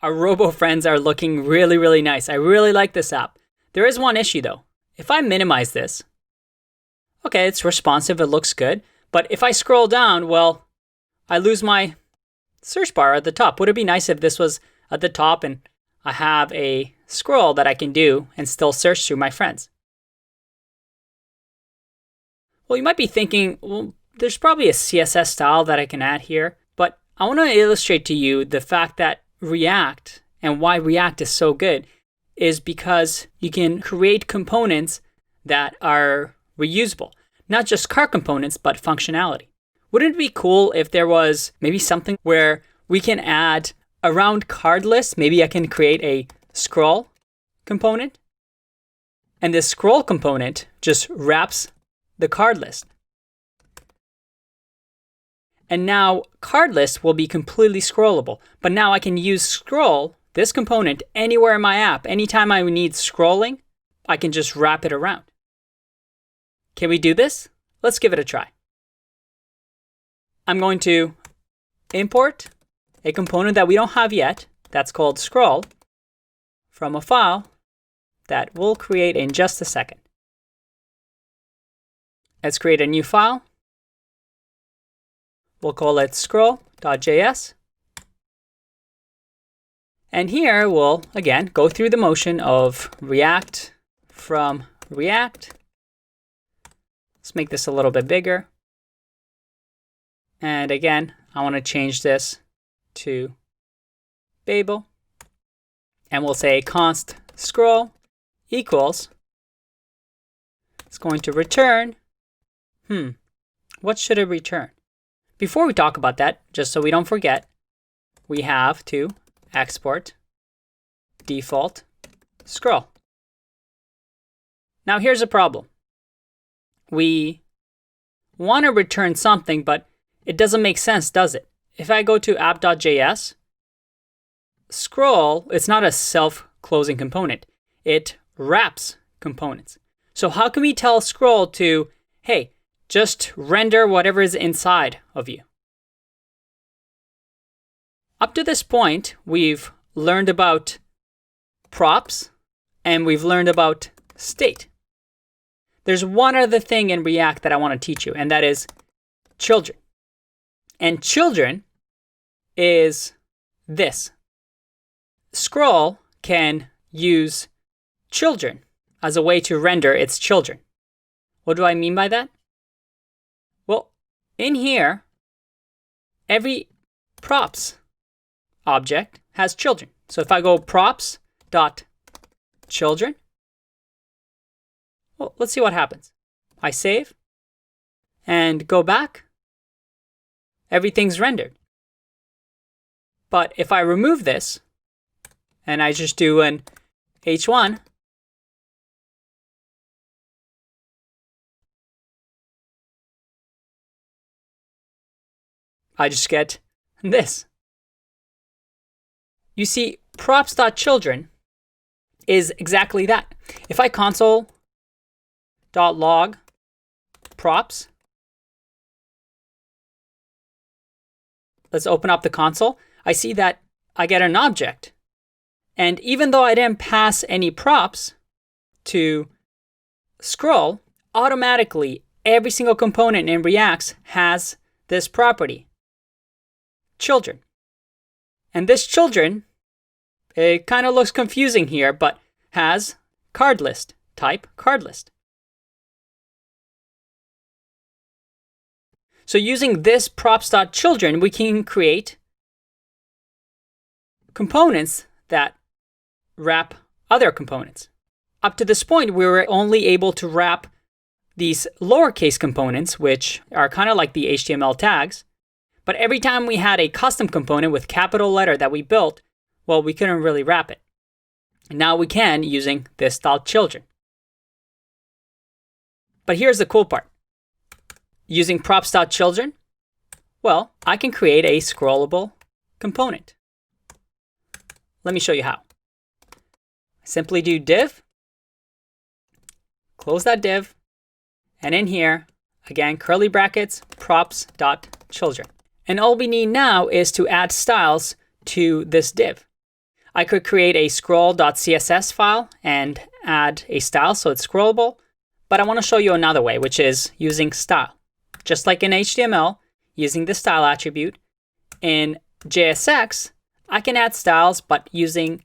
Our Robo friends are looking really, really nice. I really like this app. There is one issue though. If I minimize this, okay, it's responsive, it looks good. But if I scroll down, well, I lose my search bar at the top. Would it be nice if this was at the top and I have a scroll that I can do and still search through my friends? Well, you might be thinking, well, there's probably a CSS style that I can add here, but I want to illustrate to you the fact that React and why React is so good is because you can create components that are reusable. Not just car components, but functionality. Wouldn't it be cool if there was maybe something where we can add around card list, maybe I can create a scroll component, and this scroll component just wraps the card list. And now card list will be completely scrollable. But now I can use scroll, this component, anywhere in my app. Anytime I need scrolling, I can just wrap it around. Can we do this? Let's give it a try. I'm going to import a component that we don't have yet, that's called scroll, from a file that we'll create in just a second. Let's create a new file. We'll call it scroll.js. And here we'll, again, go through the motion of React from React. Let's make this a little bit bigger. And again, I want to change this to Babel. And we'll say const scroll equals. It's going to return. What should it return? Before we talk about that, just so we don't forget, we have to export default scroll. Now here's a problem. We want to return something, but it doesn't make sense, does it? If I go to app.js, scroll, it's not a self-closing component. It wraps components. So how can we tell scroll to, hey, just render whatever is inside of you? Up to this point, we've learned about props and we've learned about state. There's one other thing in React that I want to teach you, and that is children. And children is this. Scroll can use children as a way to render its children. What do I mean by that? Well, in here, every props object has children. So if I go props.children, well, let's see what happens. I save and go back. Everything's rendered. But if I remove this and I just do an h1, I just get this. You see, props.children is exactly that. If I console.log props, let's open up the console. I see that I get an object. And even though I didn't pass any props to scroll, automatically every single component in React has this property, children. And this children, it kind of looks confusing here, but has card list, type card list. So using this props.children, we can create components that wrap other components. Up to this point, we were only able to wrap these lowercase components, which are kind of like the HTML tags. But every time we had a custom component with capital letter that we built, well, we couldn't really wrap it. And now we can using this .children. But here's the cool part. Using props.children, well, I can create a scrollable component. Let me show you how. Simply do div, close that div, and in here, again, curly brackets, props.children. And all we need now is to add styles to this div. I could create a scroll.css file and add a style so it's scrollable. But I want to show you another way, which is using style. Just like in HTML, using the style attribute, in JSX, I can add styles, but using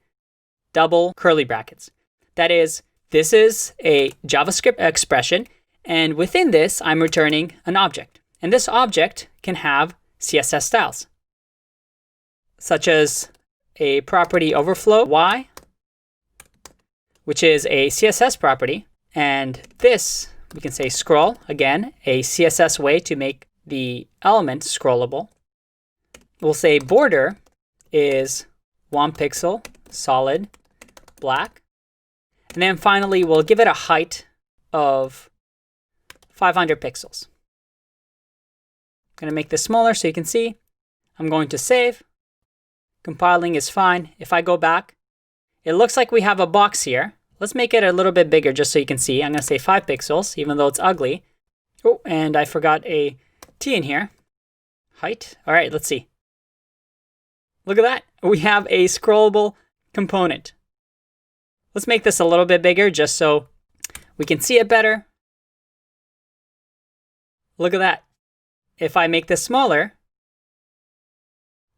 double curly brackets. That is, this is a JavaScript expression, and within this, I'm returning an object. And this object can have CSS styles, such as a property overflow y, which is a CSS property. And this, we can say scroll, again, a CSS way to make the element scrollable. We'll say border is 1 pixel, solid, black. And then finally, we'll give it a height of 500 pixels. I'm going to make this smaller so you can see. I'm going to save. Compiling is fine. If I go back, it looks like we have a box here. Let's make it a little bit bigger just so you can see. I'm going to say 5 pixels, even though it's ugly. Oh, and I forgot a T in here. Height. All right, let's see. Look at that. We have a scrollable component. Let's make this a little bit bigger just so we can see it better. Look at that. If I make this smaller,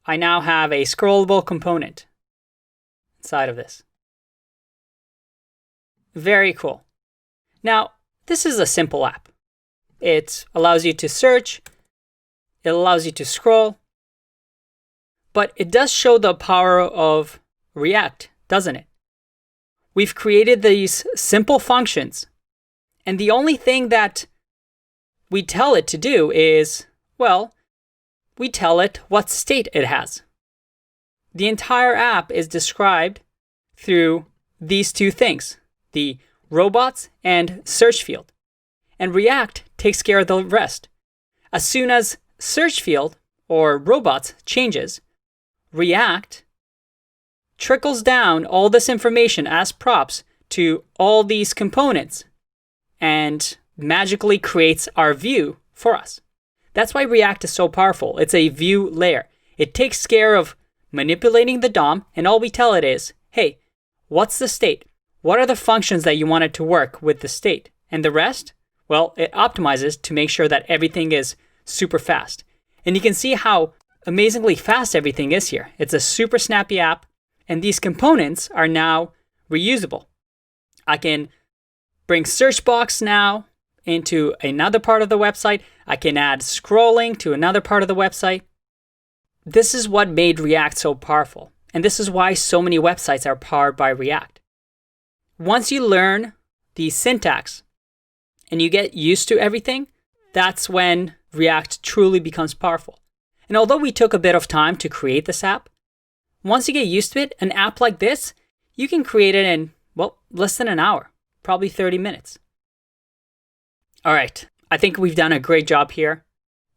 I now have a scrollable component inside of this. Very cool. Now, this is a simple app. It allows you to search. It allows you to scroll. But it does show the power of React, doesn't it? We've created these simple functions. And the only thing that we tell it to do is, well, we tell it what state it has. The entire app is described through these two things, the robots and search field. And React takes care of the rest. As soon as search field or robots changes, React trickles down all this information as props to all these components and magically creates our view for us. That's why React is so powerful. It's a view layer. It takes care of manipulating the DOM, and all we tell it is, hey, what's the state? What are the functions that you want it to work with the state? And the rest, well, it optimizes to make sure that everything is super fast. And you can see how amazingly fast everything is here. It's a super snappy app, and these components are now reusable. I can bring search box now into another part of the website. I can add scrolling to another part of the website. This is what made React so powerful. And this is why so many websites are powered by React. Once you learn the syntax and you get used to everything, that's when React truly becomes powerful. And although we took a bit of time to create this app, once you get used to it, an app like this, you can create it in, well, less than an hour, probably 30 minutes. All right, I think we've done a great job here.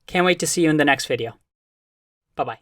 Can't wait to see you in the next video. Bye-bye.